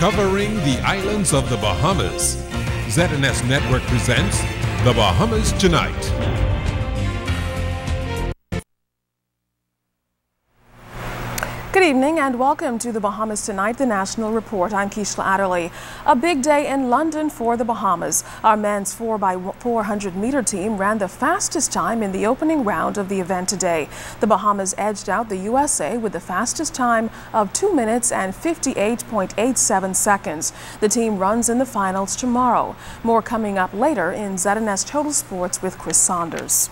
Covering the islands of the Bahamas, ZNS Network presents The Bahamas Tonight. Good evening and welcome to The Bahamas Tonight, the National Report. I'm Keishla Adderley. A big day in London for the Bahamas. Our men's 4x400 meter team ran the fastest time in the opening round of the event today. The Bahamas edged out the USA with the fastest time of 2 minutes and 58.87 seconds. The team runs in the finals tomorrow. More coming up later in ZNS Total Sports with Chris Saunders.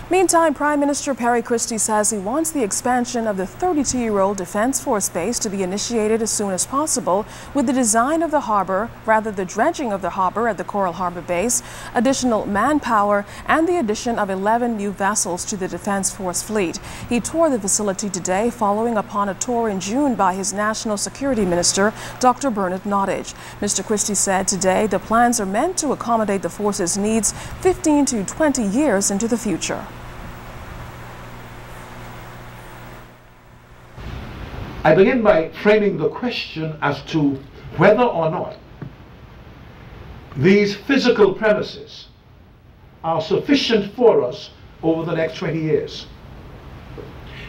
Meantime, Prime Minister Perry Christie says he wants the expansion of the 32-year-old Defense Force base to be initiated as soon as possible, with the design of the the dredging of the harbor at the Coral Harbor base, additional manpower, and the addition of 11 new vessels to the Defense Force fleet. He toured the facility today following upon a tour in June by his National Security Minister, Dr. Bernard Nottage. Mr. Christie said today the plans are meant to accommodate the force's needs 15 to 20 years into the future. I begin by framing the question as to whether or not these physical premises are sufficient for us over the next 20 years.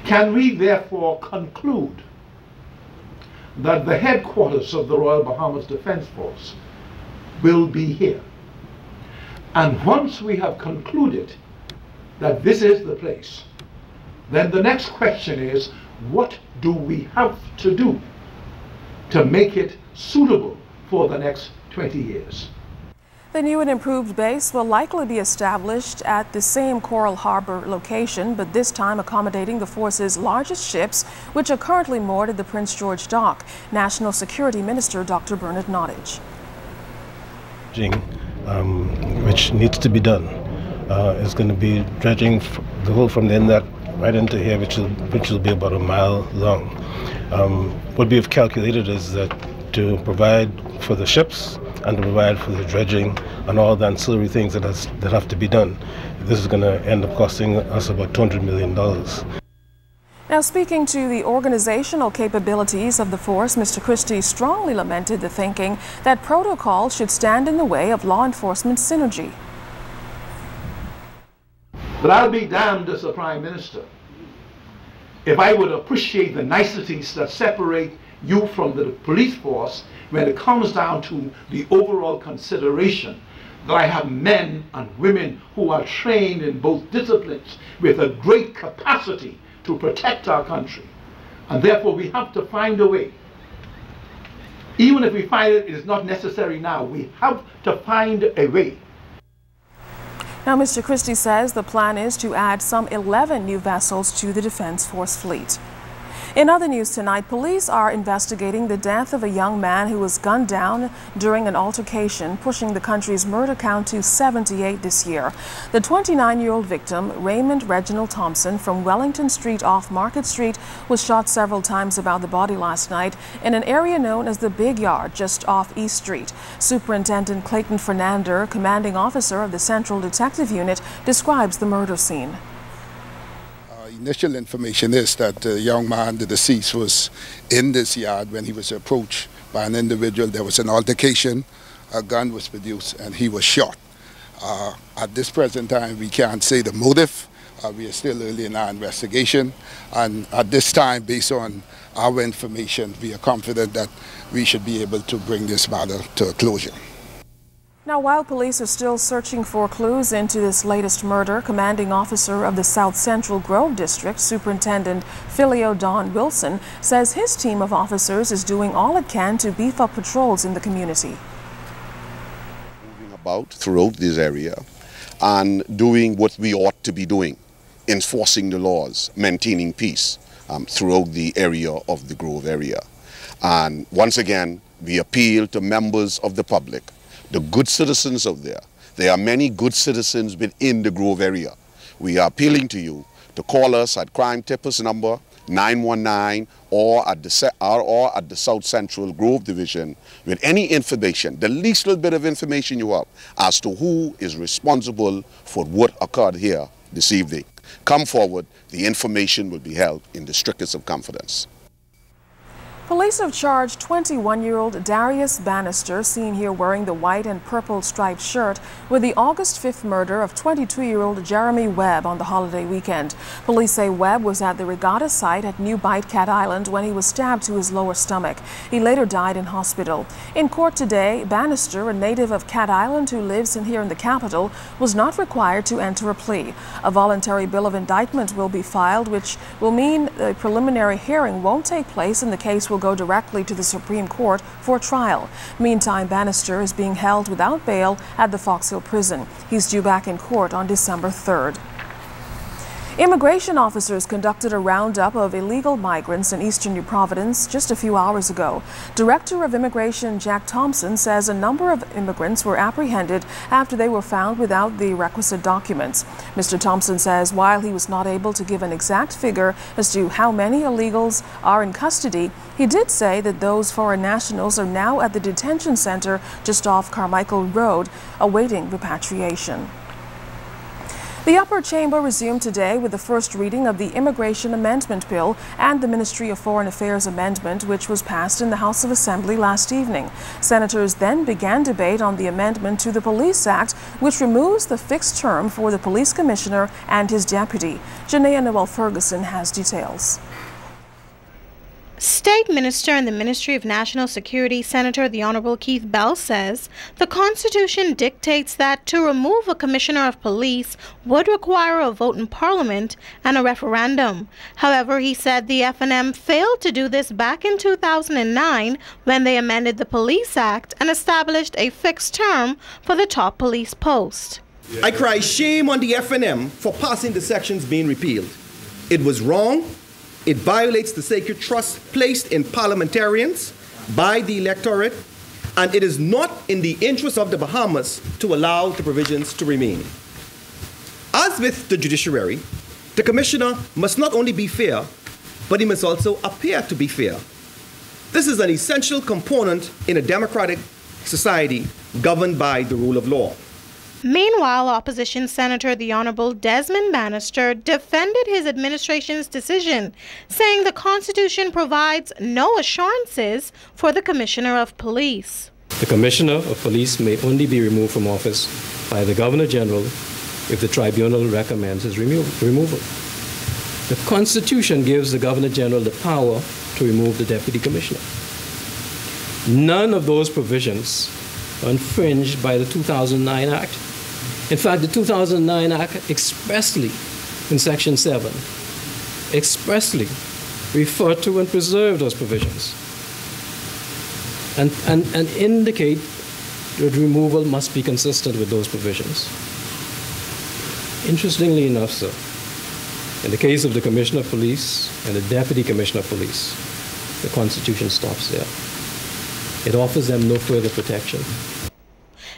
Can we therefore conclude that the headquarters of the Royal Bahamas Defense Force will be here? And once we have concluded that this is the place, then the next question is, what do we have to do to make it suitable for the next 20 years? The new and improved base will likely be established at the same Coral Harbor location, but this time accommodating the force's largest ships, which are currently moored at the Prince George Dock. National Security Minister Dr. Bernard Nottage. Which needs to be done. It's going to be dredging the whole from the inlet right into here, which will be about a mile long. What we have calculated is that to provide for the ships and to provide for the dredging and all the ancillary things that have to be done, this is going to end up costing us about $200 million. Now, speaking to the organizational capabilities of the force, Mr. Christie strongly lamented the thinking that protocol should stand in the way of law enforcement synergy. But I'll be damned as a Prime Minister if I would appreciate the niceties that separate you from the police force when it comes down to the overall consideration that I have men and women who are trained in both disciplines with a great capacity to protect our country. And therefore we have to find a way. Even if we find it is not necessary now, we have to find a way. Now, Mr. Christie says the plan is to add some 11 new vessels to the Defense Force fleet. In other news tonight, police are investigating the death of a young man who was gunned down during an altercation, pushing the country's murder count to 78 this year. The 29-year-old victim, Raymond Reginald Thompson from Wellington Street off Market Street, was shot several times about the body last night in an area known as the Big Yard, just off East Street. Superintendent Clayton Fernander, commanding officer of the Central Detective Unit, describes the murder scene. Initial information is that the young man, the deceased, was in this yard when he was approached by an individual. There was an altercation, a gun was produced, and he was shot. At this present time, we can't say the motive. We are still early in our investigation, and at this time, based on our information, we are confident that we should be able to bring this matter to a closure. Now, while police are still searching for clues into this latest murder, commanding officer of the South Central Grove District, Superintendent Philio Don Wilson, says his team of officers is doing all it can to beef up patrols in the community. Moving about throughout this area and doing what we ought to be doing, enforcing the laws, maintaining peace throughout the area of the Grove area. And once again, we appeal to members of the public, the good citizens out there. There are many good citizens within the Grove area. We are appealing to you to call us at Crime Tippers number 919 or at the South Central Grove Division with any information, the least little bit of information you have as to who is responsible for what occurred here this evening. Come forward, the information will be held in the strictest of confidence. Police have charged 21-year-old Darius Bannister, seen here wearing the white and purple striped shirt, with the August 5th murder of 22-year-old Jeremy Webb on the holiday weekend. Police say Webb was at the regatta site at New Bight Cat Island when he was stabbed to his lower stomach. He later died in hospital. In court today, Bannister, a native of Cat Island who lives here in the capital, was not required to enter a plea. A voluntary bill of indictment will be filed, which will mean a preliminary hearing won't take place and the case will go directly to the Supreme Court for trial. Meantime, Bannister is being held without bail at the Fox Hill prison. He's due back in court on December 3rd. Immigration officers conducted a roundup of illegal migrants in eastern New Providence just a few hours ago. Director of Immigration Jack Thompson says a number of immigrants were apprehended after they were found without the requisite documents. Mr. Thompson says while he was not able to give an exact figure as to how many illegals are in custody, he did say that those foreign nationals are now at the detention center just off Carmichael Road, awaiting repatriation. The upper chamber resumed today with the first reading of the Immigration Amendment Bill and the Ministry of Foreign Affairs Amendment, which was passed in the House of Assembly last evening. Senators then began debate on the amendment to the Police Act, which removes the fixed term for the police commissioner and his deputy. Janaea Noel Ferguson has details. State Minister in the Ministry of National Security, Senator the Honorable Keith Bell, says the Constitution dictates that to remove a commissioner of police would require a vote in Parliament and a referendum. However, he said the FNM failed to do this back in 2009 when they amended the Police Act and established a fixed term for the top police post. I cry shame on the FNM for passing the sections being repealed. It was wrong. It violates the sacred trust placed in parliamentarians by the electorate, and it is not in the interest of the Bahamas to allow the provisions to remain. As with the judiciary, the commissioner must not only be fair, but he must also appear to be fair. This is an essential component in a democratic society governed by the rule of law. Meanwhile, opposition Senator the Honorable Desmond Bannister defended his administration's decision, saying the Constitution provides no assurances for the Commissioner of Police. The Commissioner of Police may only be removed from office by the Governor General if the tribunal recommends his removal. The Constitution gives the Governor General the power to remove the Deputy Commissioner. None of those provisions are infringed by the 2009 Act. In fact, the 2009 Act expressly, in Section 7, expressly referred to and preserved those provisions and indicate that removal must be consistent with those provisions. Interestingly enough, sir, in the case of the Commissioner of Police and the Deputy Commissioner of Police, the Constitution stops there. It offers them no further protection.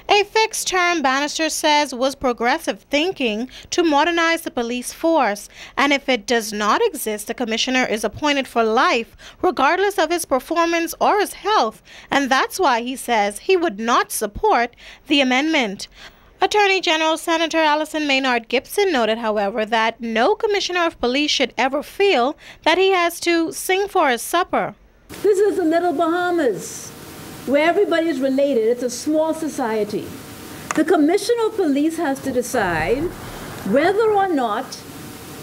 A fixed term, Bannister says, was progressive thinking to modernize the police force, and if it does not exist, the commissioner is appointed for life, regardless of his performance or his health, and that's why he says he would not support the amendment. Attorney General Senator Allison Maynard Gibson noted, however, that no commissioner of police should ever feel that he has to sing for his supper. This is the little Bahamas, where everybody is related. It's a small society. The Commissioner of Police has to decide whether or not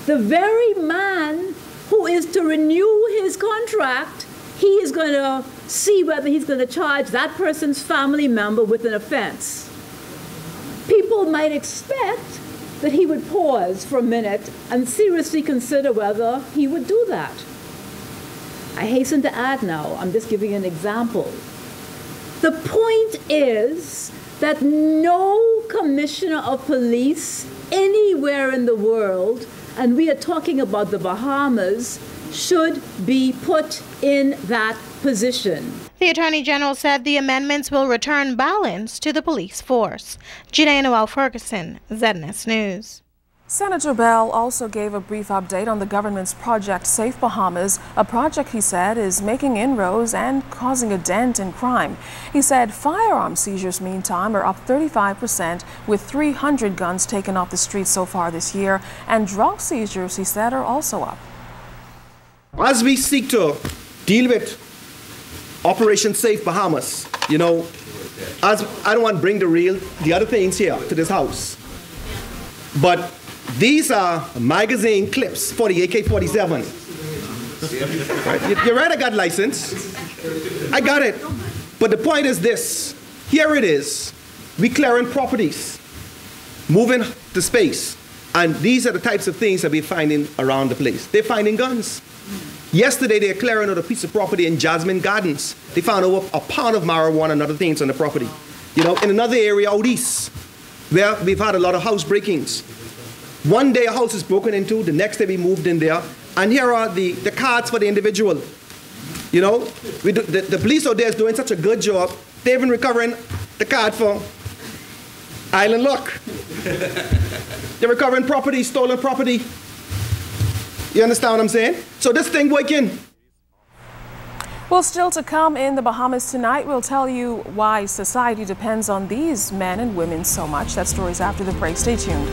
the very man who is to renew his contract, he is going to see whether he's going to charge that person's family member with an offense. People might expect that he would pause for a minute and seriously consider whether he would do that. I hasten to add now, I'm just giving an example. The point is that no commissioner of police anywhere in the world, and we are talking about the Bahamas, should be put in that position. The Attorney General said the amendments will return balance to the police force. Janaea Noel Ferguson, ZNS News. Senator Bell also gave a brief update on the government's Project Safe Bahamas, a project he said is making inroads and causing a dent in crime. He said firearm seizures, meantime, are up 35%, with 300 guns taken off the streets so far this year, and drug seizures, he said, are also up. As we seek to deal with Operation Safe Bahamas. You know, as I don't want to bring the other things here to this house, but these are magazine clips for the AK-47. Right? You're right, I got license. I got it. But the point is this. Here it is. We clearing properties, moving to space. And these are the types of things that we're finding around the place. They're finding guns. Yesterday, they're clearing out a piece of property in Jasmine Gardens. They found over a pound of marijuana and other things on the property. You know, in another area out east, where we've had a lot of house breakings. One day a house is broken into, the next day we moved in there, and here are the cards for the individual. You know, the police out there is doing such a good job, they've been recovering the card for Island Luck. They're recovering property, stolen property. You understand what I'm saying? So this thing working. Well, still to come in the Bahamas tonight, we'll tell you why society depends on these men and women so much. That story's after the break. Stay tuned.